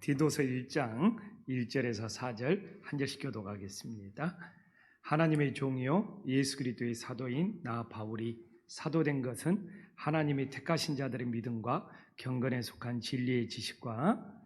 디도서 1장 1절에서 4절 한 절씩 교독하겠습니다. 하나님의 종이요 예수 그리스도의 사도인 나 바울이 사도된 것은 하나님이 택하신 자들의 믿음과 경건에 속한 진리의 지식과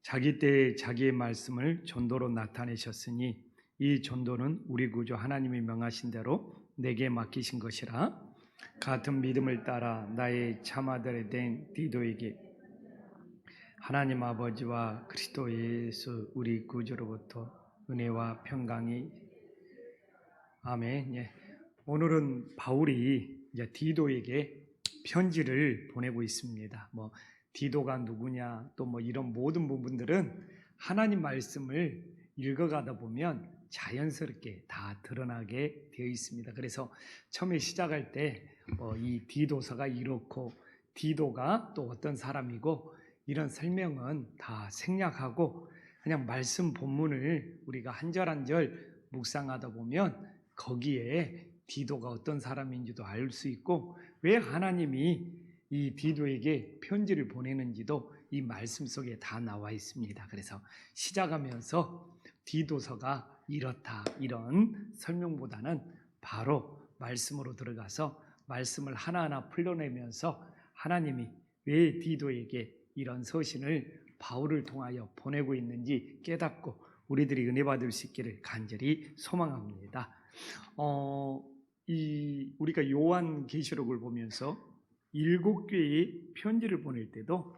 자기 때에 자기의 말씀을 전도로 나타내셨으니 이 전도는 우리 구주 하나님이 명하신 대로 내게 맡기신 것이라. 같은 믿음을 따라 나의 참아들에 된 디도에게 하나님 아버지와 그리스도 예수 우리 구주로부터 은혜와 평강이 아멘. 예. 오늘은 바울이 이제 디도에게 편지를 보내고 있습니다. 디도가 누구냐, 또 이런 모든 부분들은 하나님 말씀을 읽어가다 보면 자연스럽게 다 드러나게 되어 있습니다. 그래서 처음에 시작할 때 이 디도서가 이렇고 디도가 또 어떤 사람이고 이런 설명은 다 생략하고 그냥 말씀 본문을 우리가 한 절 한 절 묵상하다 보면 거기에 디도가 어떤 사람인지도 알 수 있고 왜 하나님이 이 디도에게 편지를 보내는지도 이 말씀 속에 다 나와 있습니다. 그래서 시작하면서 디도서가 이렇다 이런 설명보다는 바로 말씀으로 들어가서 말씀을 하나하나 풀어내면서 하나님이 왜 디도에게 이런 서신을 바울을 통하여 보내고 있는지 깨닫고 우리들이 은혜 받을 수 있기를 간절히 소망합니다. 우리가 요한계시록을 보면서 7교회에 편지를 보낼 때도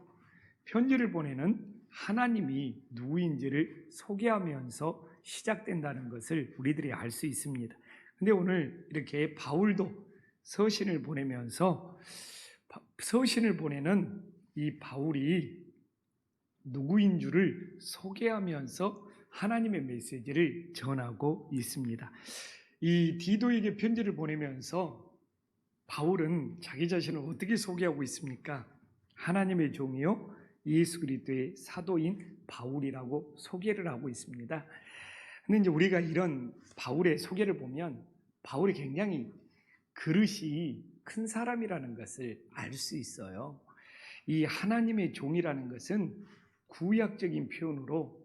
편지를 보내는 하나님이 누구인지를 소개하면서 시작된다는 것을 우리들이 알 수 있습니다. 근데 오늘 이렇게 바울도 서신을 보내면서 서신을 보내는 이 바울이 누구인 줄을 소개하면서 하나님의 메시지를 전하고 있습니다. 이 디도에게 편지를 보내면서 바울은 자기 자신을 어떻게 소개하고 있습니까? 하나님의 종이요 예수 그리스도의 사도인 바울이라고 소개를 하고 있습니다. 근데 이제 우리가 이런 바울의 소개를 보면 바울이 굉장히 그릇이 큰 사람이라는 것을 알 수 있어요. 이 하나님의 종이라는 것은 구약적인 표현으로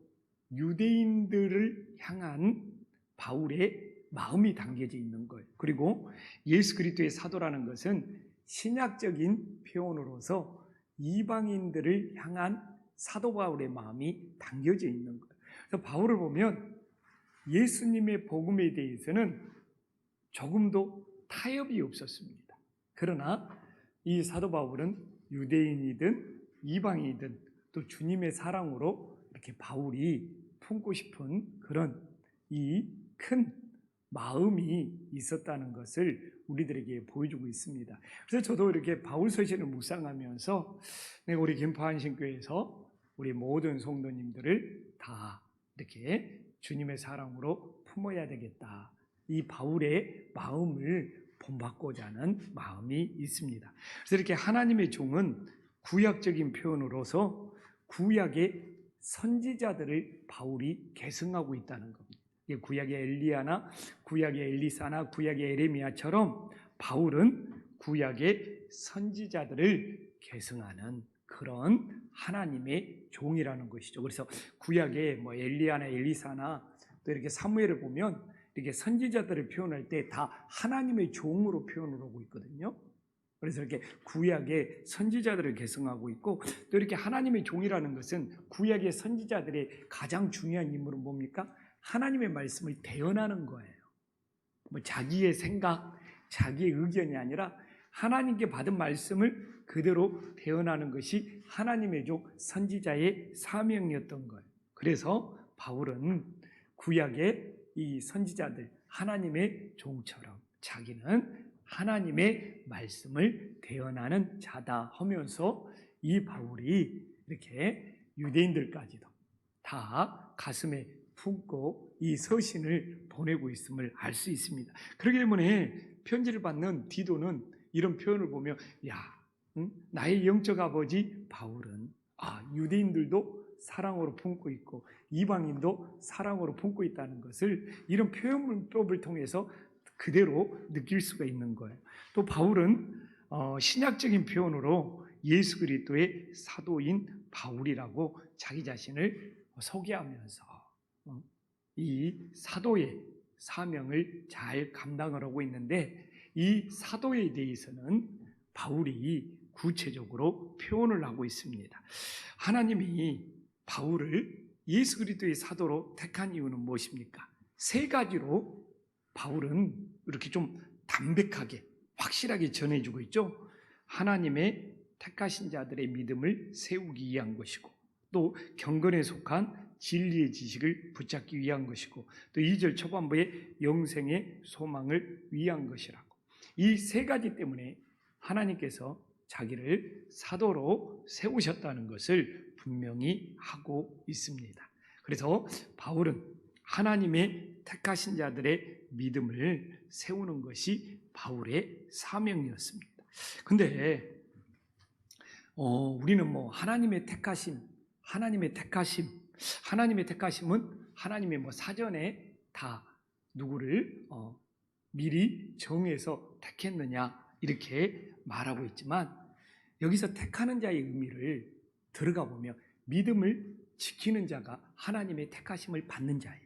유대인들을 향한 바울의 마음이 담겨져 있는 거예요. 그리고 예수 그리스도의 사도라는 것은 신약적인 표현으로서 이방인들을 향한 사도 바울의 마음이 담겨져 있는 거예요. 그래서 바울을 보면 예수님의 복음에 대해서는 조금도 타협이 없었습니다. 그러나 이 사도 바울은 유대인이든 이방인이든 또 주님의 사랑으로 이렇게 바울이 품고 싶은 그런 이 큰 마음이 있었다는 것을 우리들에게 보여주고 있습니다. 그래서 저도 이렇게 바울 서신을 묵상하면서 내가 우리 김포한신교회에서 우리 모든 성도님들을 다 이렇게 주님의 사랑으로 품어야 되겠다. 이 바울의 마음을 본받고자 하는 마음이 있습니다. 그래서 이렇게 하나님의 종은 구약적인 표현으로서 구약의 선지자들을 바울이 계승하고 있다는 겁니다. 구약의 엘리야나 구약의 엘리사나 구약의 에레미야처럼 바울은 구약의 선지자들을 계승하는 그런 하나님의 종이라는 것이죠. 그래서 구약의 엘리야나 엘리사나 또 이렇게 사무엘을 보면 이렇게 선지자들을 표현할 때 다 하나님의 종으로 표현을 하고 있거든요. 그래서 이렇게 구약의 선지자들을 계승하고 있고 또 이렇게 하나님의 종이라는 것은 구약의 선지자들의 가장 중요한 임무는 뭡니까? 하나님의 말씀을 대언하는 거예요. 자기의 생각, 자기의 의견이 아니라 하나님께 받은 말씀을 그대로 대언하는 것이 하나님의 종 선지자의 사명이었던 거예요. 그래서 바울은 구약의 이 선지자들, 하나님의 종처럼 자기는 하나님의 말씀을 대언하는 자다 하면서 이 바울이 이렇게 유대인들까지도 다 가슴에 품고 이 서신을 보내고 있음을 알 수 있습니다. 그렇기 때문에 편지를 받는 디도는 이런 표현을 보면 나의 영적 아버지 바울은 유대인들도 사랑으로 품고 있고 이방인도 사랑으로 품고 있다는 것을 이런 표현문법을 통해서 그대로 느낄 수가 있는 거예요. 또 바울은 신약적인 표현으로 예수 그리스도의 사도인 바울이라고 자기 자신을 소개하면서 이 사도의 사명을 잘 감당을 하고 있는데, 이 사도에 대해서는 바울이 구체적으로 표현을 하고 있습니다. 하나님이 바울을 예수 그리스도의 사도로 택한 이유는 무엇입니까? 세 가지로 바울은 이렇게 좀 담백하게 확실하게 전해주고 있죠. 하나님의 택하신 자들의 믿음을 세우기 위한 것이고, 또 경건에 속한 진리의 지식을 붙잡기 위한 것이고, 또 2절 초반부에 영생의 소망을 위한 것이라고. 이 세 가지 때문에 하나님께서 자기를 사도로 세우셨다는 것을 분명히 하고 있습니다. 그래서 바울은 하나님의 택하신 자들의 믿음을 세우는 것이 바울의 사명이었습니다. 근데 우리는 하나님의 택하심은 하나님의 사전에 다 누구를 미리 정해서 택했느냐 이렇게 말하고 있지만, 여기서 택하는 자의 의미를 들어가 보면 믿음을 지키는 자가 하나님의 택하심을 받는 자예요.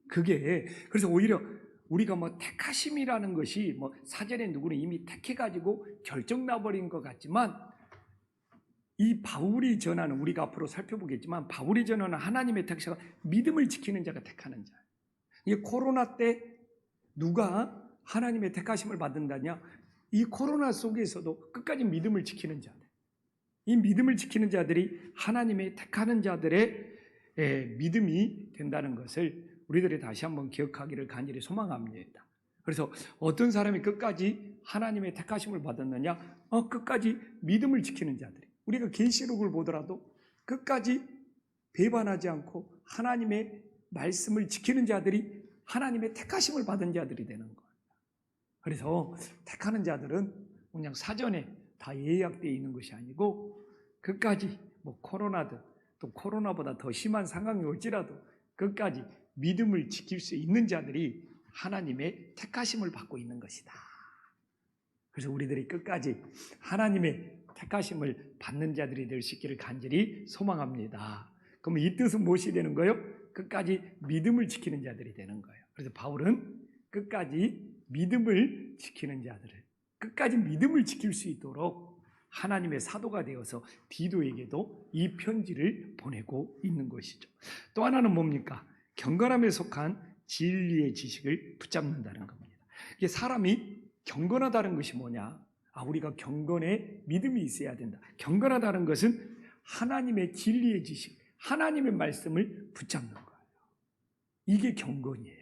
그래서 오히려 우리가 택하심이라는 것이 사전에 누구는 이미 택해가지고 결정 나버린 것 같지만, 이 바울이 전하는, 우리가 앞으로 살펴보겠지만 바울이 전하는 하나님의 택하심은 믿음을 지키는 자가 택하는 자예요. 이 코로나 때 누가 하나님의 택하심을 받는다냐? 이 코로나 속에서도 끝까지 믿음을 지키는 자들, 이 믿음을 지키는 자들이 하나님의 택하는 자들의 믿음이 된다는 것을 우리들이 다시 한번 기억하기를 간절히 소망합니다. 그래서 어떤 사람이 끝까지 하나님의 택하심을 받았느냐? 끝까지 믿음을 지키는 자들이, 우리가 계시록을 보더라도 끝까지 배반하지 않고 하나님의 말씀을 지키는 자들이 하나님의 택하심을 받은 자들이 되는 거예요. 그래서 택하는 자들은 그냥 사전에 다 예약되어 있는 것이 아니고, 끝까지 코로나든 또 코로나보다 더 심한 상황이 올지라도 끝까지 믿음을 지킬 수 있는 자들이 하나님의 택하심을 받고 있는 것이다. 그래서 우리들이 끝까지 하나님의 택하심을 받는 자들이 될 수 있기를 간절히 소망합니다. 그럼 이 뜻은 무엇이 되는 거예요? 끝까지 믿음을 지키는 자들이 되는 거예요. 그래서 바울은 끝까지 믿음을 지키는 자들을, 끝까지 믿음을 지킬 수 있도록 하나님의 사도가 되어서 디도에게도 이 편지를 보내고 있는 것이죠. 또 하나는 뭡니까? 경건함에 속한 진리의 지식을 붙잡는다는 겁니다. 이게 사람이 경건하다는 것이 뭐냐? 우리가 경건에 믿음이 있어야 된다. 경건하다는 것은 하나님의 진리의 지식, 하나님의 말씀을 붙잡는 거예요. 이게 경건이에요.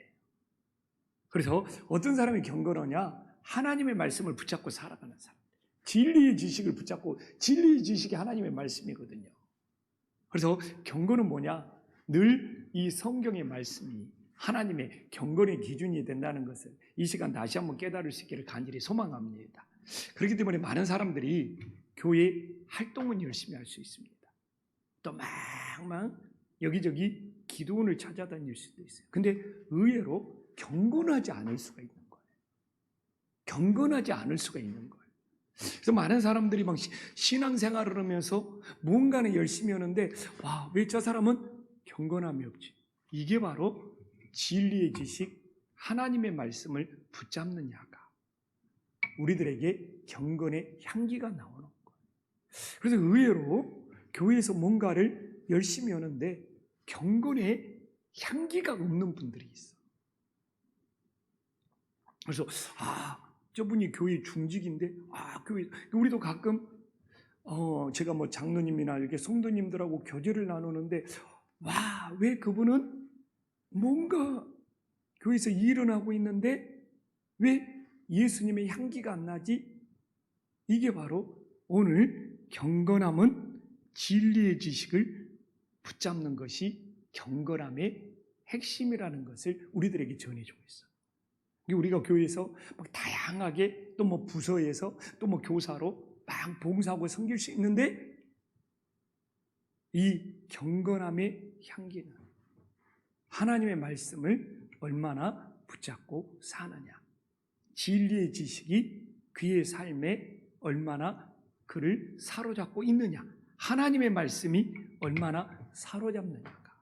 그래서 어떤 사람이 경건하냐? 하나님의 말씀을 붙잡고 살아가는 사람, 진리의 지식을 붙잡고, 진리의 지식이 하나님의 말씀이거든요. 그래서 경건은 뭐냐? 늘 이 성경의 말씀이 하나님의 경건의 기준이 된다는 것을 이 시간 다시 한번 깨달을 수 있기를 간절히 소망합니다. 그렇기 때문에 많은 사람들이 교회 활동은 열심히 할 수 있습니다. 또 막 여기저기 기도원을 찾아다닐 수도 있어요. 근데 의외로 경건하지 않을 수가 있는 거예요. 경건하지 않을 수가 있는 거예요. 그래서 많은 사람들이 막 신앙생활을 하면서 뭔가는 열심히 하는데, 왜 저 사람은 경건함이 없지? 이게 바로 진리의 지식, 하나님의 말씀을 붙잡는 자가 우리들에게 경건의 향기가 나오는 거예요. 그래서 의외로 교회에서 뭔가를 열심히 하는데 경건의 향기가 없는 분들이 있어. 그래서 저분이 교회 중직인데, 교회, 우리도 가끔 제가 장로님이나 이렇게 성도님들하고 교제를 나누는데, 왜 그분은 뭔가 교회에서 일은 하고 있는데 왜 예수님의 향기가 안 나지? 이게 바로 오늘 경건함은 진리의 지식을 붙잡는 것이 경건함의 핵심이라는 것을 우리들에게 전해주고 있어요. 우리가 교회에서 다양하게 또 부서에서 또 교사로 막 봉사하고 섬길 수 있는데, 이 경건함의 향기는 하나님의 말씀을 얼마나 붙잡고 사느냐? 진리의 지식이 그의 삶에 얼마나 그를 사로잡고 있느냐? 하나님의 말씀이 얼마나 사로잡느냐가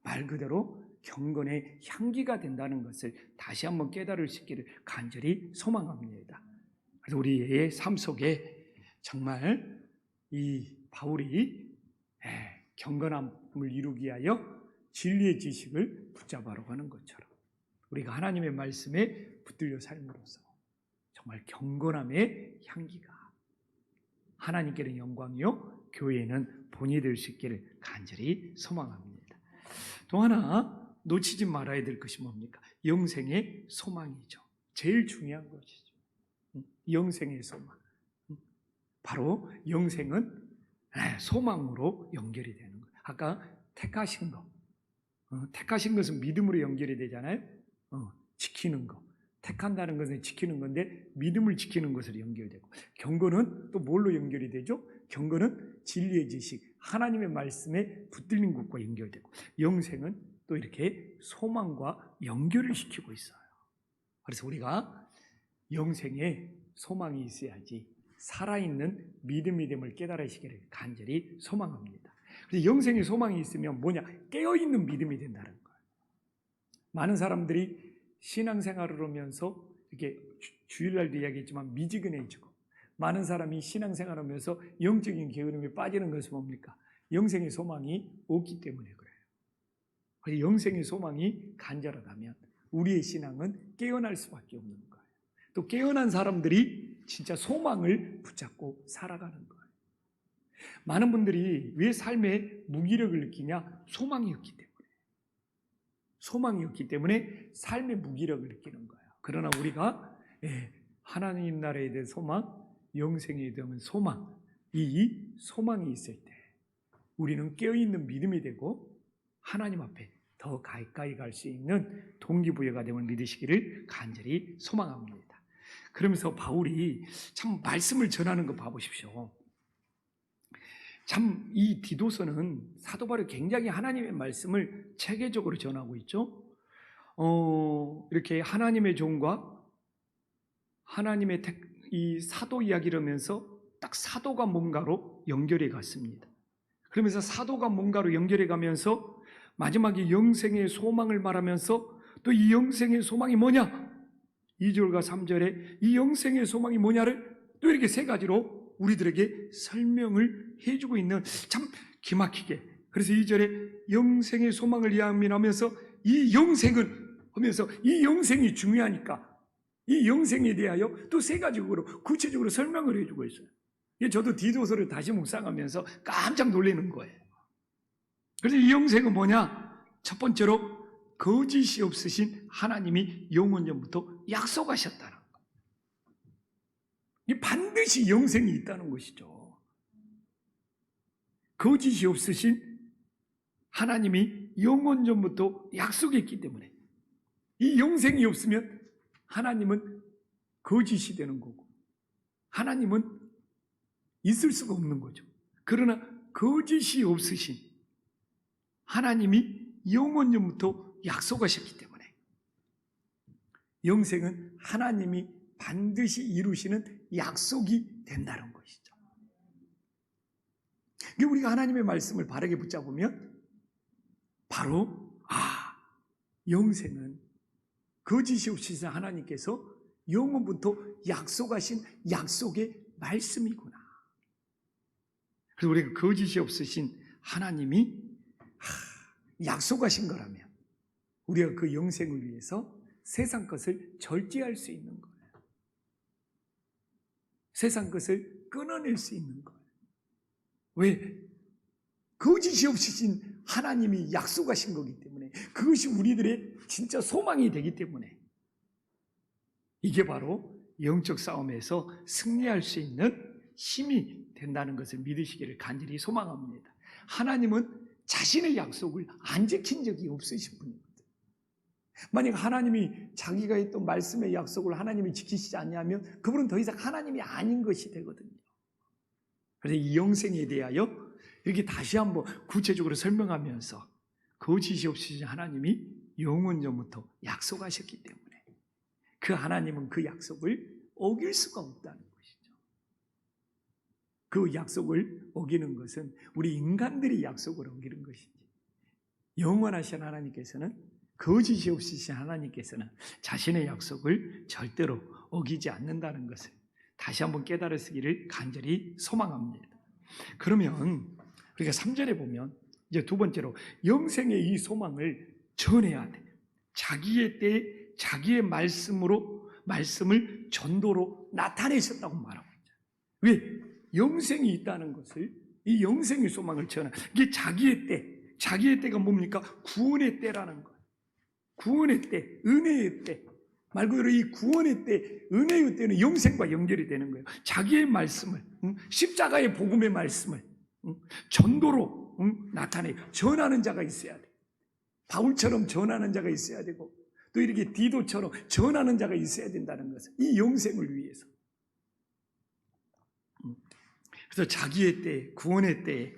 말 그대로 경건의 향기가 된다는 것을 다시 한번 깨달을 수 있기를 간절히 소망합니다. 그래서 우리의 삶 속에 정말 이 바울이 경건함을 이루기 위하여 진리의 지식을 붙잡아라고 하는 것처럼 우리가 하나님의 말씀에 붙들려 삶으로써 정말 경건함의 향기가 하나님께는 영광이요 교회에는 본이 될 수 있기를 간절히 소망합니다. 또 하나 놓치지 말아야 될 것이 뭡니까? 영생의 소망이죠. 제일 중요한 것이죠. 영생의 소망. 바로 영생은 소망으로 연결이 되는 거예요. 아까 택하신 것. 택하신 것은 믿음으로 연결이 되잖아요. 지키는 것. 택한다는 것은 지키는 건데 믿음을 지키는 것으로 연결되고, 경건은 또 뭘로 연결이 되죠? 경건은 진리의 지식, 하나님의 말씀에 붙들린 것과 연결되고, 영생은 또 이렇게 소망과 연결을 시키고 있어요. 그래서 우리가 영생에 소망이 있어야지 살아있는 믿음이 됨을 깨달으시기를 간절히 소망합니다. 그래서 영생의 소망이 있으면 뭐냐? 깨어있는 믿음이 된다는 거예요. 많은 사람들이 신앙생활을 하면서 이렇게 주일날도 이야기했지만 미지근해지고, 많은 사람이 신앙생활을 하면서 영적인 게으름에 빠지는 것은 뭡니까? 영생의 소망이 없기 때문에 그래요. 그래서 영생의 소망이 간절하다면 우리의 신앙은 깨어날 수밖에 없는 거예요. 또 깨어난 사람들이 진짜 소망을 붙잡고 살아가는 거예요. 많은 분들이 왜 삶에 무기력을 느끼냐? 소망이 없기 때문에. 소망이 없기 때문에 삶의 무기력을 느끼는 거예요. 그러나 우리가 하나님 나라에 대한 소망, 영생에 대한 소망, 이 소망이 있을 때 우리는 깨어있는 믿음이 되고 하나님 앞에 더 가까이 갈 수 있는 동기부여가 됨을 믿으시기를 간절히 소망합니다. 그러면서 바울이 참 말씀을 전하는 거 봐보십시오. 참 이 디도서는 사도 바울이 굉장히 하나님의 말씀을 체계적으로 전하고 있죠. 이렇게 하나님의 종과 하나님의 이 사도 이야기를 하면서 딱 사도가 뭔가로 연결해 갔습니다. 그러면서 사도가 뭔가로 연결해 가면서 마지막에 영생의 소망을 말하면서 또 이 영생의 소망이 뭐냐? 2절과 3절에 이 영생의 소망이 뭐냐를 또 이렇게 세 가지로 우리들에게 설명을 해주고 있는, 참 기막히게. 그래서 2절에 영생의 소망을 이야기하면서 이 영생은 하면서 이 영생이 중요하니까 이 영생에 대하여 또 세 가지로 구체적으로 설명을 해주고 있어요. 저도 디도서를 다시 묵상하면서 깜짝 놀라는 거예요. 그래서 이 영생은 뭐냐? 첫 번째로 거짓이 없으신 하나님이 영원전부터 약속하셨다는 거. 반드시 영생이 있다는 것이죠. 거짓이 없으신 하나님이 영원전부터 약속했기 때문에 이 영생이 없으면 하나님은 거짓이 되는 거고 하나님은 있을 수가 없는 거죠. 그러나 거짓이 없으신 하나님이 영원전부터 약속하셨기 때문에 영생은 하나님이 반드시 이루시는 약속이 된다는 것이죠. 우리가 하나님의 말씀을 바르게 붙잡으면 바로 영생은 거짓이 없으신 하나님께서 영원부터 약속하신 약속의 말씀이구나. 그래서 우리가 거짓이 없으신 하나님이 약속하신 거라면 우리가 그 영생을 위해서 세상 것을 절제할 수 있는 거예요. 세상 것을 끊어낼 수 있는 거예요. 왜? 거짓이 없으신 하나님이 약속하신 거기 때문에, 그것이 우리들의 진짜 소망이 되기 때문에 이게 바로 영적 싸움에서 승리할 수 있는 힘이 된다는 것을 믿으시기를 간절히 소망합니다. 하나님은 자신의 약속을 안 지킨 적이 없으신 분입니다. 만약 하나님이 자기가 했던 말씀의 약속을 하나님이 지키시지 않냐면 그분은 더 이상 하나님이 아닌 것이 되거든요. 그래서 이 영생에 대하여 이렇게 다시 한번 구체적으로 설명하면서 거짓이 없으신 하나님이 영원 전부터 약속하셨기 때문에 그 하나님은 그 약속을 어길 수가 없다는 것이죠. 그 약속을 어기는 것은 우리 인간들이 약속을 어기는 것이지, 영원하신 하나님께서는, 거짓이 없으신 하나님께서는 자신의 약속을 절대로 어기지 않는다는 것을 다시 한번 깨달으시기를 간절히 소망합니다. 그러면 우리가 3절에 보면 이제 두 번째로 영생의 이 소망을 전해야 돼. 자기의 때에 자기의 말씀을 전도로 나타내셨다고 말하고 있잖아요. 왜? 영생이 있다는 것을, 이 영생의 소망을 전하, 이게 자기의 때가 뭡니까? 구원의 때라는 거예요. 구원의 때, 은혜의 때. 말 그대로 이 구원의 때, 은혜의 때는 영생과 연결이 되는 거예요. 자기의 말씀을, 십자가의 복음의 말씀을 전도로 나타내요. 전하는 자가 있어야 돼. 바울처럼 전하는 자가 있어야 되고, 또 이렇게 디도처럼 전하는 자가 있어야 된다는 것은 이 영생을 위해서. 그래서 자기의 때, 구원의 때에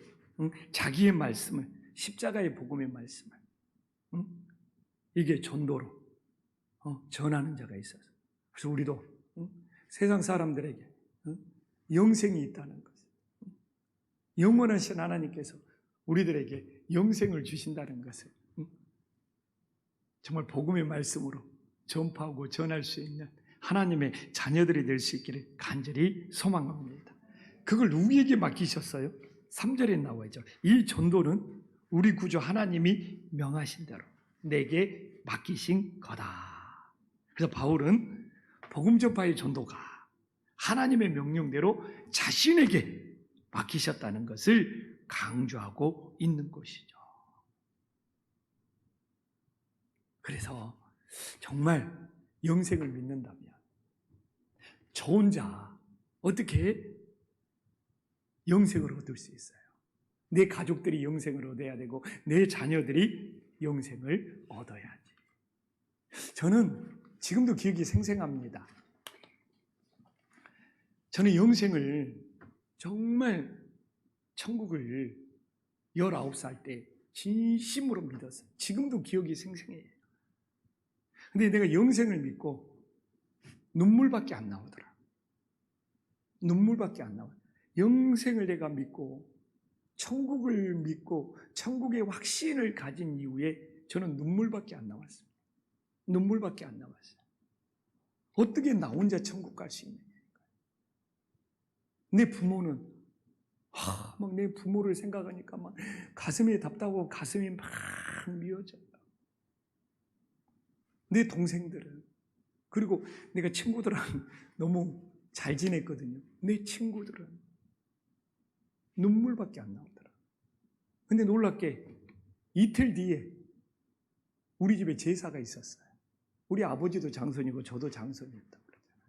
자기의 말씀을, 십자가의 복음의 말씀을 이게 전도로 전하는 자가 있어서, 그래서 우리도 세상 사람들에게 영생이 있다는 것, 영원하신 하나님께서 우리들에게 영생을 주신다는 것을 정말 복음의 말씀으로 전파하고 전할 수 있는 하나님의 자녀들이 될 수 있기를 간절히 소망합니다. 그걸 누구에게 맡기셨어요? 3절에 나와 있죠. 이 전도는 우리 구주 하나님이 명하신 대로 내게 맡기신 거다. 그래서 바울은 복음 전파의 전도가 하나님의 명령대로 자신에게 맡기셨다는 것을 강조하고 있는 것이죠. 그래서 정말 영생을 믿는다면 저 혼자 어떻게 영생을 얻을 수 있어요? 내 가족들이 영생을 얻어야 되고 내 자녀들이 영생을 얻어야지. 저는 지금도 기억이 생생합니다. 저는 영생을 정말 천국을 19살 때 진심으로 믿었어요. 지금도 기억이 생생해요. 근데 내가 영생을 믿고 눈물밖에 안 나오더라. 눈물밖에 안 나와요. 영생을 내가 믿고 천국을 믿고 천국의 확신을 가진 이후에 저는 눈물밖에 안 나왔어요. 눈물밖에 안 나왔어요. 어떻게 나 혼자 천국 갈 수 있느냐. 내 부모는 막 내 부모를 생각하니까 막 가슴이 답답하고 가슴이 막 미어져요. 내 동생들은, 그리고 내가 친구들랑 너무 잘 지냈거든요. 내 친구들은 눈물밖에 안 나오더라. 근데 놀랍게 이틀 뒤에 우리 집에 제사가 있었어요. 우리 아버지도 장손이고 저도 장손이었다 그러잖아요.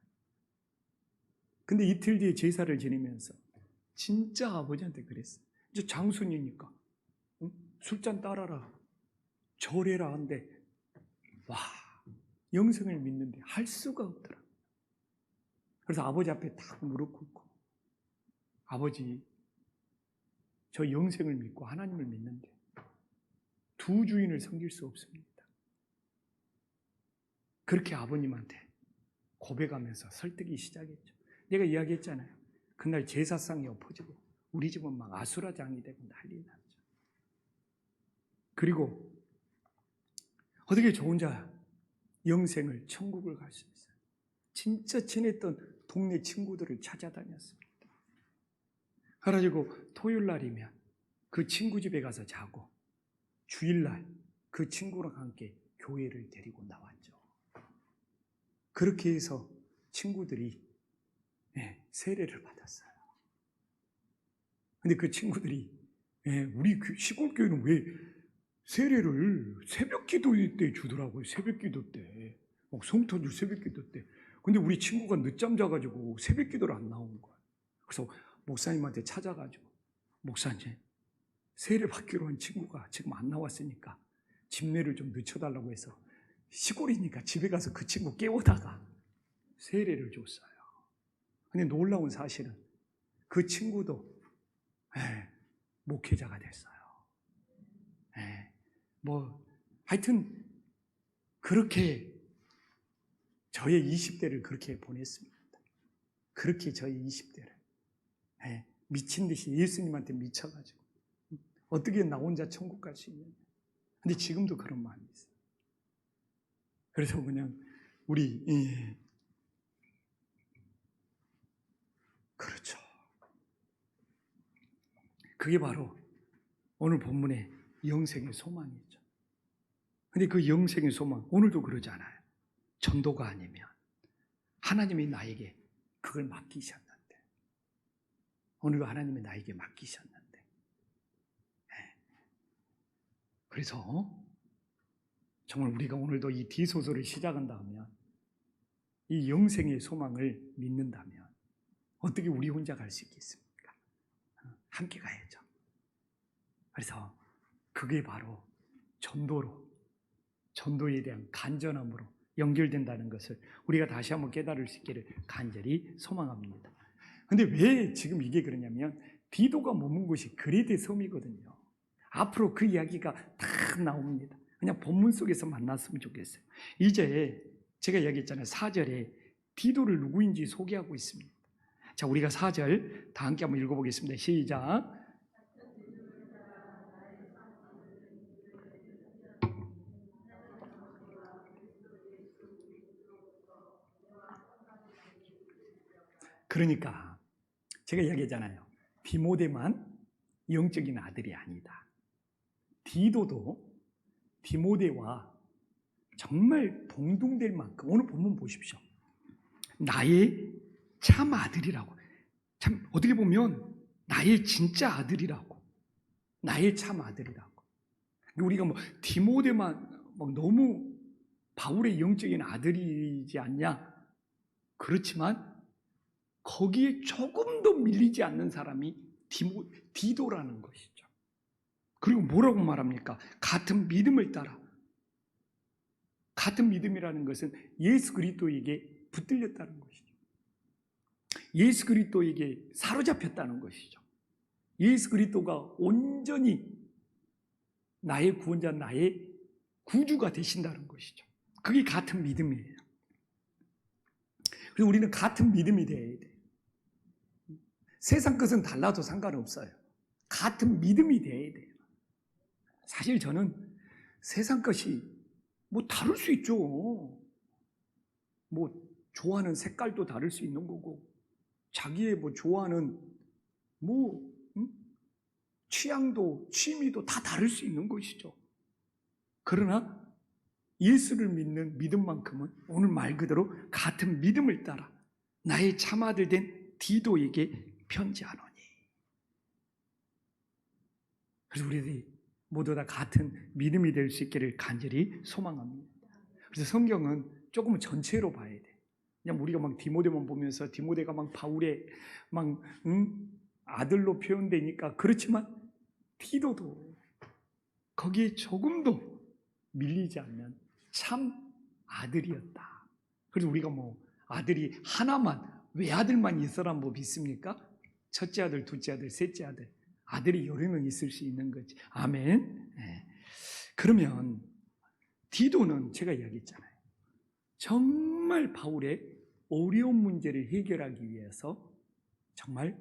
근데 이틀 뒤에 제사를 지내면서 진짜 아버지한테 그랬어요. 이제 장손이니까 술잔 따라라, 절해라 한데, 와, 영생을 믿는데 할 수가 없더라. 그래서 아버지 앞에 딱 무릎 꿇고, 아버지, 저 영생을 믿고 하나님을 믿는데 두 주인을 섬길 수 없습니다. 그렇게 아버님한테 고백하면서 설득이 시작했죠. 내가 이야기했잖아요. 그날 제사상이 엎어지고 우리 집은 막 아수라장이 되고 난리 났죠. 그리고 어떻게 저 혼자 영생을, 천국을 갈 수 있어요? 진짜 친했던 동네 친구들을 찾아다녔습니다. 그래가지고 토요일 날이면 그 친구 집에 가서 자고 주일날 그 친구랑 함께 교회를 데리고 나왔죠. 그렇게 해서 친구들이 세례를 받았어요. 근데 그 친구들이 우리 시골 교회는 왜 세례를 새벽 기도 때 주더라고요. 새벽 기도 때. 성탄절 새벽 기도 때. 근데 우리 친구가 늦잠 자가지고 새벽 기도를 안 나온 거예요. 그래서 목사님한테 찾아가지고, 목사님, 세례 받기로 한 친구가 지금 안 나왔으니까 집례를 좀 늦춰달라고 해서 시골이니까 집에 가서 그 친구 깨우다가 세례를 줬어요. 근데 놀라운 사실은 그 친구도 목회자가 됐어요. 하여튼 그렇게 저의 20대를 그렇게 보냈습니다. 그렇게 저의 20대를 미친 듯이 예수님한테 미쳐가지고 어떻게 나 혼자 천국 갈 수 있느냐. 근데 지금도 그런 마음이 있어요. 그래서 그냥 우리 그렇죠. 그게 바로 오늘 본문의 영생의 소망이죠. 근데 그 영생의 소망 오늘도 그러잖아요. 전도가 아니면 하나님이 나에게 그걸 맡기셨는데, 오늘도 하나님이 나에게 맡기셨는데, 그래서 정말 우리가 오늘도 이 디소서를 시작한다면, 이 영생의 소망을 믿는다면 어떻게 우리 혼자 갈 수 있겠습니까? 함께 가야죠. 그래서 그게 바로 전도에 대한 간절함으로 연결된다는 것을 우리가 다시 한번 깨달을 수 있기를 간절히 소망합니다. 근데 왜 지금 이게 그러냐면, 디도가 머문 곳이 그레데 섬이거든요. 앞으로 그 이야기가 다 나옵니다. 그냥 본문 속에서 만났으면 좋겠어요. 이제 제가 얘기했잖아요. 4절에 디도를 누구인지 소개하고 있습니다. 자, 우리가 4절 다 함께 한번 읽어보겠습니다. 시작. 그러니까 제가 얘기했잖아요. 디모데만 영적인 아들이 아니다. 디도도 디모데와 정말 동등될 만큼, 오늘 본문 보십시오. 나의 참 아들이라고. 참 어떻게 보면 나의 진짜 아들이라고. 나의 참 아들이라고. 우리가 뭐 디모데만 막 너무 바울의 영적인 아들이지 않냐? 그렇지만 거기에 조금 더 밀리지 않는 사람이 디도라는 것이죠. 그리고 뭐라고 말합니까? 같은 믿음을 따라. 같은 믿음이라는 것은 예수 그리스도에게 붙들렸다는 것이죠. 예수 그리스도에게 사로잡혔다는 것이죠. 예수 그리스도가 온전히 나의 구원자, 나의 구주가 되신다는 것이죠. 그게 같은 믿음이에요. 그래서 우리는 같은 믿음이 되어야 돼요. 세상 것은 달라도 상관없어요. 같은 믿음이 되어야 돼요. 사실 저는 세상 것이 뭐 다를 수 있죠. 뭐 좋아하는 색깔도 다를 수 있는 거고, 자기의 뭐 좋아하는 취향도 취미도 다 다를 수 있는 것이죠. 그러나 예수를 믿는 믿음만큼은 오늘 말 그대로 같은 믿음을 따라 나의 참아들 된 디도에게 편지하노니. 그래서 우리들이 모두 다 같은 믿음이 될 수 있기를 간절히 소망합니다. 그래서 성경은 조금 전체로 봐야 돼. 그냥 우리가 막 디모데만 보면서 디모데가 막 바울의 아들로 표현되니까 그렇지만 디도도 거기에 조금도 밀리지 않는 참 아들이었다. 그래서 우리가 뭐 아들이 하나만, 외아들만 있어라 뭐 믿습니까? 첫째 아들, 둘째 아들, 셋째 아들, 아들이 여러 명 있을 수 있는 거지. 아멘. 네. 그러면 디도는 제가 이야기했잖아요. 정말 바울의 어려운 문제를 해결하기 위해서 정말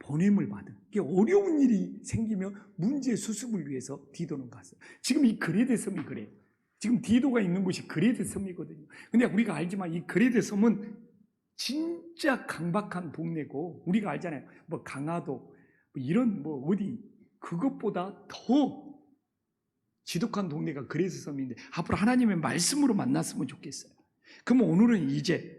보냄을 받은, 어려운 일이 생기면 문제 수습을 위해서 디도는 갔어요. 지금 이 그레데 섬이 그래요. 지금 디도가 있는 곳이 그레데 섬이거든요. 근데 우리가 알지만 이 그레데 섬은 진짜 강박한 동네고, 우리가 알잖아요. 뭐 강화도 이런 어디 그것보다 더 지독한 동네가 그레데 섬인데 앞으로 하나님의 말씀으로 만났으면 좋겠어요. 그럼 오늘은 이제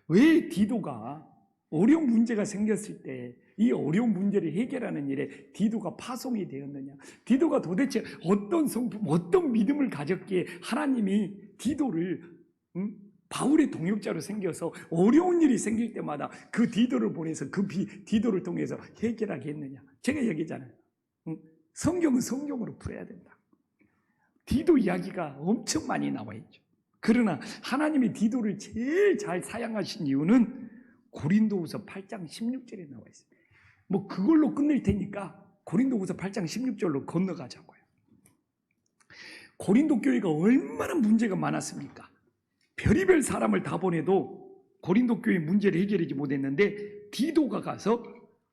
왜 디도가 어려운 문제가 생겼을 때 이 어려운 문제를 해결하는 일에 디도가 파송이 되었느냐, 디도가 도대체 어떤 성품, 어떤 믿음을 가졌기에 하나님이 디도를 바울의 동역자로 생겨서 어려운 일이 생길 때마다 그 디도를 보내서 그 디도를 통해서 해결하게 했느냐. 제가 얘기했잖아요. 성경은 성경으로 풀어야 된다. 디도 이야기가 엄청 많이 나와 있죠. 그러나 하나님이 디도를 제일 잘 사용하신 이유는 고린도후서 8장 16절에 나와 있습니다. 뭐 그걸로 끝낼 테니까 고린도후서 8장 16절로 건너가자고요. 고린도 교회가 얼마나 문제가 많았습니까? 별의별 사람을 다 보내도 고린도 교회 문제를 해결하지 못했는데 디도가 가서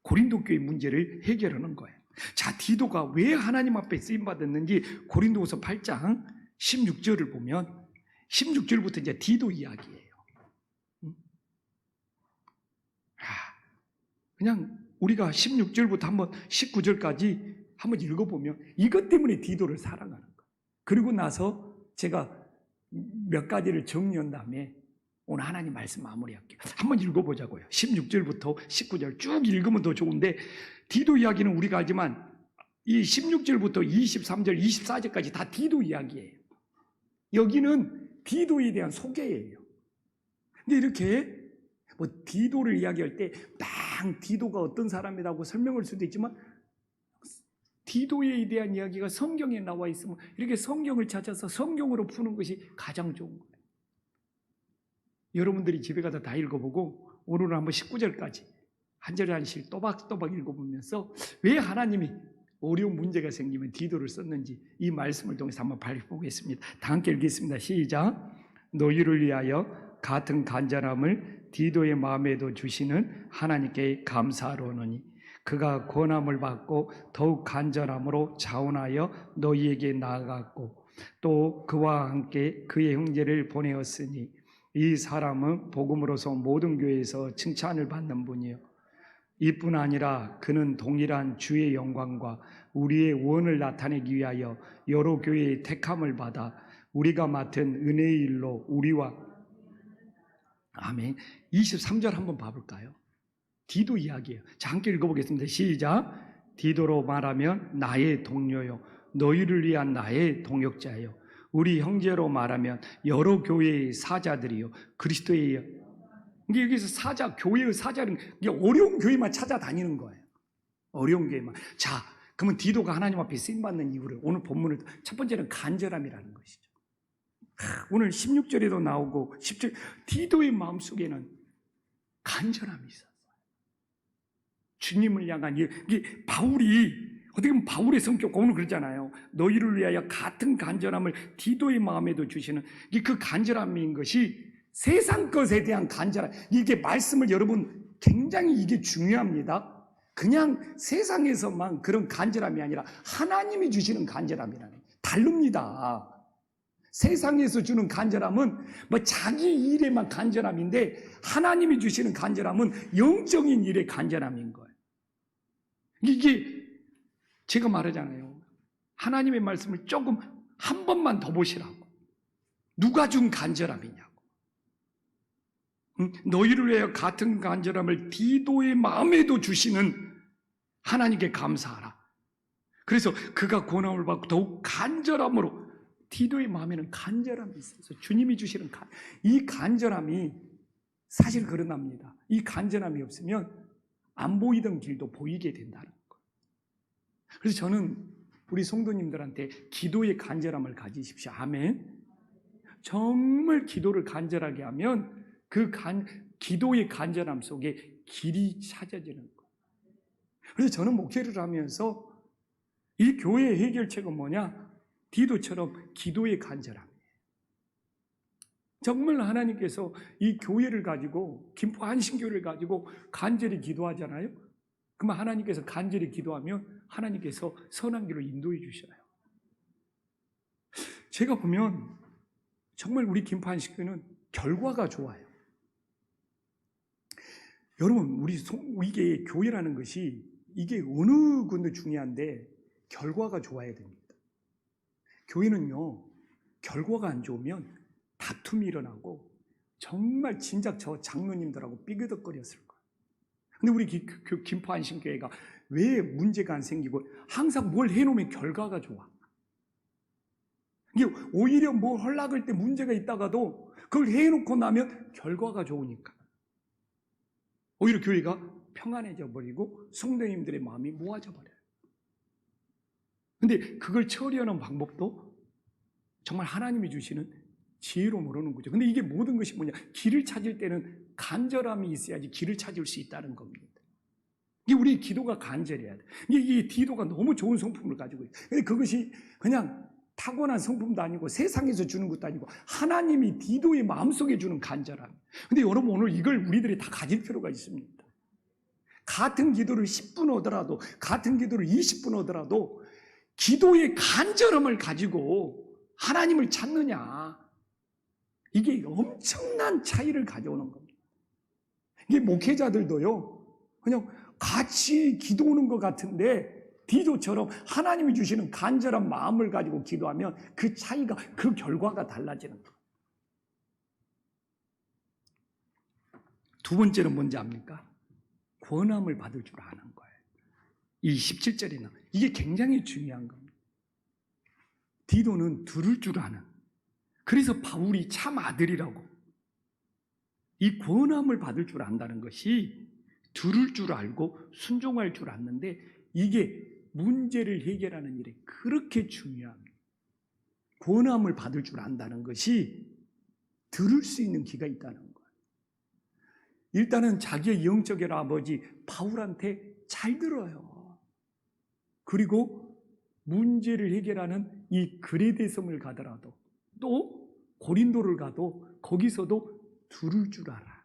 고린도 교회 문제를 해결하는 거예요. 자, 디도가 왜 하나님 앞에 쓰임받았는지 고린도후서 8장 16절을 보면 16절부터 이제 디도 이야기예요. 그냥 우리가 16절부터 한번 19절까지 한번 읽어보면 이것 때문에 디도를 사랑하는 거예요. 그리고 나서 제가 몇 가지를 정리한 다음에 오늘 하나님 말씀 마무리할게요. 한번 읽어보자고요. 16절부터 19절 쭉 읽으면 더 좋은데 디도 이야기는 우리가 알지만 이 16절부터 23절, 24절까지 다 디도 이야기예요. 여기는 디도에 대한 소개예요. 근데 이렇게 뭐 디도를 이야기할 때 막 디도가 어떤 사람이라고 설명할 수도 있지만 디도에 대한 이야기가 성경에 나와 있으면 이렇게 성경을 찾아서 성경으로 푸는 것이 가장 좋은 거예요. 여러분들이 집에 가서 다 읽어보고 오늘은 한번 19절까지 한 절에 한씩 또박또박 읽어보면서 왜 하나님이 어려운 문제가 생기면 디도를 썼는지 이 말씀을 통해서 한번 발표하겠습니다. 다 함께 읽겠습니다. 시작. 너희를 위하여 같은 간절함을 디도의 마음에도 주시는 하나님께 감사하노니 그가 권함을 받고 더욱 간절함으로 자원하여 너희에게 나아갔고 또 그와 함께 그의 형제를 보내었으니 이 사람은 복음으로서 모든 교회에서 칭찬을 받는 분이요 이뿐 아니라 그는 동일한 주의 영광과 우리의 원을 나타내기 위하여 여러 교회의 택함을 받아 우리가 맡은 은혜의 일로 우리와 아멘. 23절 한번 봐볼까요? 디도 이야기예요. 자, 함께 읽어보겠습니다. 시작. 디도로 말하면 나의 동료요 너희를 위한 나의 동역자요 우리 형제로 말하면 여러 교회의 사자들이요 그리스도의 이게 여기서 사자, 교회의 사자는 이게 어려운 교회만 찾아다니는 거예요. 어려운 교회만. 자, 그러면 디도가 하나님 앞에 쓰임받는 이유를 오늘 본문을 첫 번째는 간절함이라는 것이죠. 오늘 16절에도 나오고 10절 디도의 마음속에는 간절함이 있었어요. 주님을 향한 이게 바울이 어떻게 보면 바울의 성격 오늘 그러잖아요. 너희를 위하여 같은 간절함을 디도의 마음에도 주시는 그 간절함인 것이 세상 것에 대한 간절함. 이게 말씀을 여러분 굉장히 이게 중요합니다. 그냥 세상에서만 그런 간절함이 아니라 하나님이 주시는 간절함이라는 거예요. 다릅니다. 세상에서 주는 간절함은 뭐 자기 일에만 간절함인데 하나님이 주시는 간절함은 영적인 일의 간절함인 거예요. 이게 제가 말하잖아요. 하나님의 말씀을 조금 한 번만 더 보시라고. 누가 준 간절함이냐고. 너희를 위하여 같은 간절함을 디도의 마음에도 주시는 하나님께 감사하라. 그래서 그가 고난을 받고 더욱 간절함으로 디도의 마음에는 간절함이 있어서 주님이 주시는 이 간절함이 사실 그러답니다. 이 간절함이 없으면 안 보이던 길도 보이게 된다는 거예요. 그래서 저는 우리 성도님들한테 기도의 간절함을 가지십시오. 아멘. 정말 기도를 간절하게 하면 기도의 간절함 속에 길이 찾아지는 거예요. 그래서 저는 목회를 하면서 이 교회의 해결책은 뭐냐? 디도처럼 기도의 간절함이에요. 정말 하나님께서 이 교회를 가지고 김포 한신교회를 가지고 간절히 기도하잖아요. 그러면 하나님께서 간절히 기도하면 하나님께서 선한 길로 인도해 주셔요. 제가 보면 정말 우리 김포 한신교회는 결과가 좋아요. 여러분 이게 교회라는 것이 이게 어느 건도 중요한데 결과가 좋아야 됩니다. 교회는요, 결과가 안 좋으면 다툼이 일어나고 정말 진작 저 장로님들하고 삐그덕거렸을 거예요. 근데 우리 김포 한신교회가 왜 문제가 안 생기고 항상 뭘 해놓으면 결과가 좋아. 이게 오히려 뭐 헐락할 때 문제가 있다가도 그걸 해놓고 나면 결과가 좋으니까 오히려 교회가 평안해져 버리고 성도님들의 마음이 모아져 버려요. 근데 그걸 처리하는 방법도 정말 하나님이 주시는 지혜로 모르는 거죠. 근데 이게 모든 것이 뭐냐? 길을 찾을 때는 간절함이 있어야지 길을 찾을 수 있다는 겁니다. 이게 우리 기도가 간절해야 돼. 이게 디도가 너무 좋은 성품을 가지고 있어요. 근데 그것이 그냥 타고난 성품도 아니고 세상에서 주는 것도 아니고 하나님이 디도의 마음속에 주는 간절함. 근데 여러분, 오늘 이걸 우리들이 다 가질 필요가 있습니다. 같은 기도를 10분 하더라도, 같은 기도를 20분 하더라도 기도의 간절함을 가지고 하나님을 찾느냐, 이게 엄청난 차이를 가져오는 겁니다. 이게 목회자들도요, 그냥 같이 기도하는 것 같은데 디도처럼 하나님이 주시는 간절한 마음을 가지고 기도하면 그 차이가, 그 결과가 달라지는 거예요. 두 번째는 뭔지 압니까? 권함을 받을 줄 아는 거예요. 이 17절에 나와요. 이게 굉장히 중요한 겁니다. 디도는 들을 줄 아는, 그래서 바울이 참 아들이라고, 이 권함을 받을 줄 안다는 것이 들을 줄 알고 순종할 줄 아는데, 이게 문제를 해결하는 일에 그렇게 중요합니다. 권함을 받을 줄 안다는 것이 들을 수 있는 귀가 있다는 거예요. 일단은 자기의 영적인 아버지 바울한테 잘 들어요. 그리고 문제를 해결하는 이 그레데 섬을 가더라도, 또 고린도를 가도 거기서도 들을 줄 알아.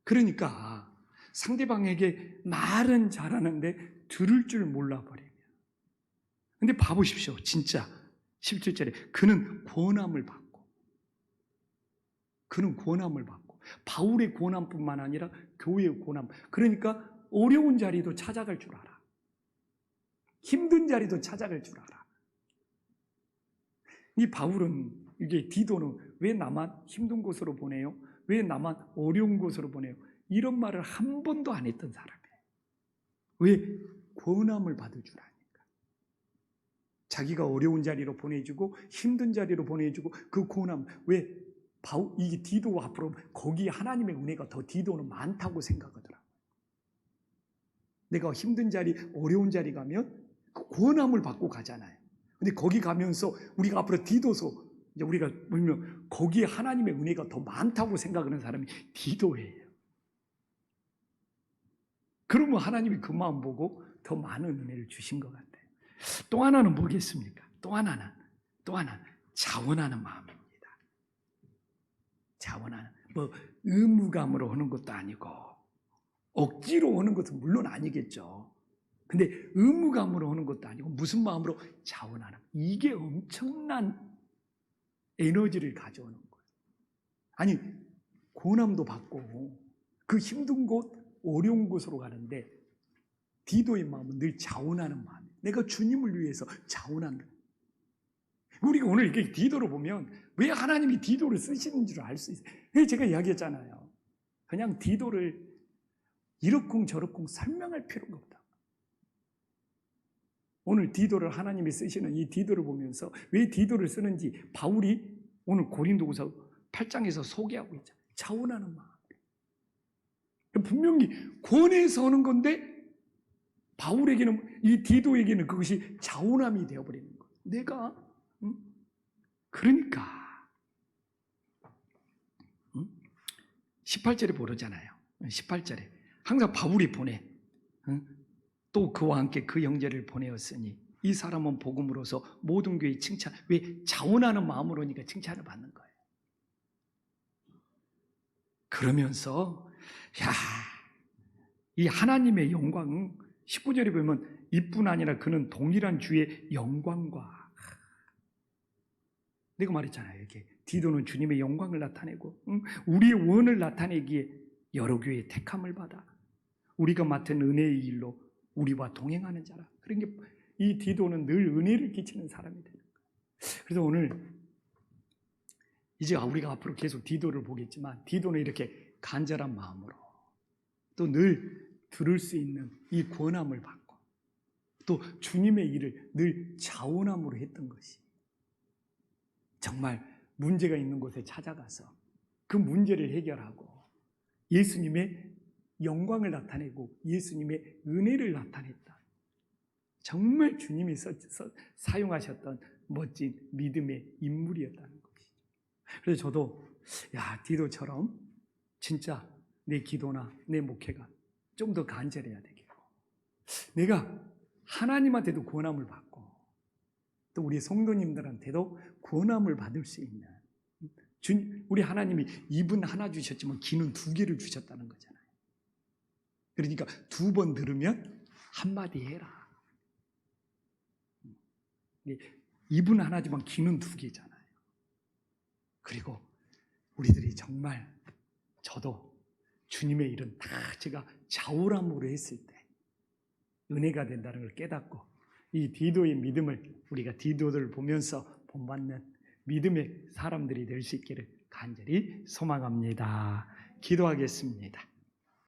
그러니까 상대방에게 말은 잘하는데 들을 줄 몰라버리면. 근데 봐보십시오. 진짜 17절에 그는 권함을 받고, 바울의 권함뿐만 아니라 교회의 권함. 그러니까 어려운 자리도 찾아갈 줄 알아. 힘든 자리도 찾아갈 줄 알아. 이 바울은, 이게 디도는 왜 나만 힘든 곳으로 보내요? 왜 나만 어려운 곳으로 보내요? 이런 말을 한 번도 안 했던 사람이에요. 왜? 권함을 받을 줄 아니까. 자기가 어려운 자리로 보내주고 힘든 자리로 보내주고, 그 권함, 왜? 이 디도 앞으로 거기 하나님의 은혜가 더 디도는 많다고 생각하더라고요. 내가 힘든 자리, 어려운 자리 가면 그 권함을 받고 가잖아요. 근데 거기 가면서 우리가 앞으로 디도서, 이제 우리가 보면 거기에 하나님의 은혜가 더 많다고 생각하는 사람이 디도예요. 그러면 하나님이 그 마음 보고 더 많은 은혜를 주신 것 같아요. 또 하나는 뭐겠습니까? 또 하나는 자원하는 마음입니다. 자원하는, 뭐 의무감으로 하는 것도 아니고 억지로 하는 것은 물론 아니겠죠. 근데 의무감으로 하는 것도 아니고 무슨 마음으로? 자원하는. 이게 엄청난 에너지를 가져오는 거예요. 아니, 고난도 받고 그 힘든 곳, 어려운 곳으로 가는데 디도의 마음은 늘 자원하는 마음이에요. 내가 주님을 위해서 자원한다. 우리가 오늘 이렇게 디도를 보면 왜 하나님이 디도를 쓰시는 줄 알 수 있어요. 제가 이야기했잖아요. 그냥 디도를 이렇쿵 저렇쿵 설명할 필요가 없다. 오늘 디도를 하나님이 쓰시는 이 디도를 보면서 왜 디도를 쓰는지 바울이 오늘 고린도후서 8장에서 소개하고 있잖아요. 자원하는 마음. 분명히 권해서 하는 건데 바울에게는, 이 디도에게는 그것이 자원함이 되어버리는 거예요. 내가 그러니까 18절에 보르잖아요. 18절에 항상 바울이 보내, 또 그와 함께 그 형제를 보내었으니 이 사람은 복음으로서 모든 교회 칭찬, 왜? 자원하는 마음으로니까 칭찬을 받는 거예요. 그러면서 이 하나님의 영광, 19절에 보면 이뿐 아니라 그는 동일한 주의 영광과, 내가 말했잖아요. 이렇게 디도는 주님의 영광을 나타내고 우리의 원을 나타내기에 여러 교회의 택함을 받아 우리가 맡은 은혜의 일로 우리와 동행하는 자라. 그러니까 이 디도는 늘 은혜를 끼치는 사람이 되는 거예요. 그래서 오늘 이제 우리가 앞으로 계속 디도를 보겠지만, 디도는 이렇게 간절한 마음으로 또 늘 들을 수 있는 이 권함을 받고 또 주님의 일을 늘 자원함으로 했던 것이, 정말 문제가 있는 곳에 찾아가서 그 문제를 해결하고 예수님의 영광을 나타내고 예수님의 은혜를 나타냈다. 정말 주님이 사용하셨던 멋진 믿음의 인물이었다는 것이죠. 그래서 저도 디도처럼 진짜 내 기도나 내 목회가 좀 더 간절해야 되겠고, 내가 하나님한테도 권함을 받고 또 우리 성도님들한테도 권함을 받을 수 있는 우리 하나님이 입은 하나 주셨지만 귀는 두 개를 주셨다는 거잖아요. 그러니까 두 번 들으면 한마디 해라. 입은 하나지만 귀는 두 개잖아요. 그리고 우리들이 정말 저도 주님의 일은 다 제가 자우람으로 했을 때 은혜가 된다는 걸 깨닫고 이 디도의 믿음을 우리가 디도를 보면서 본받는 믿음의 사람들이 될 수 있기를 간절히 소망합니다. 기도하겠습니다.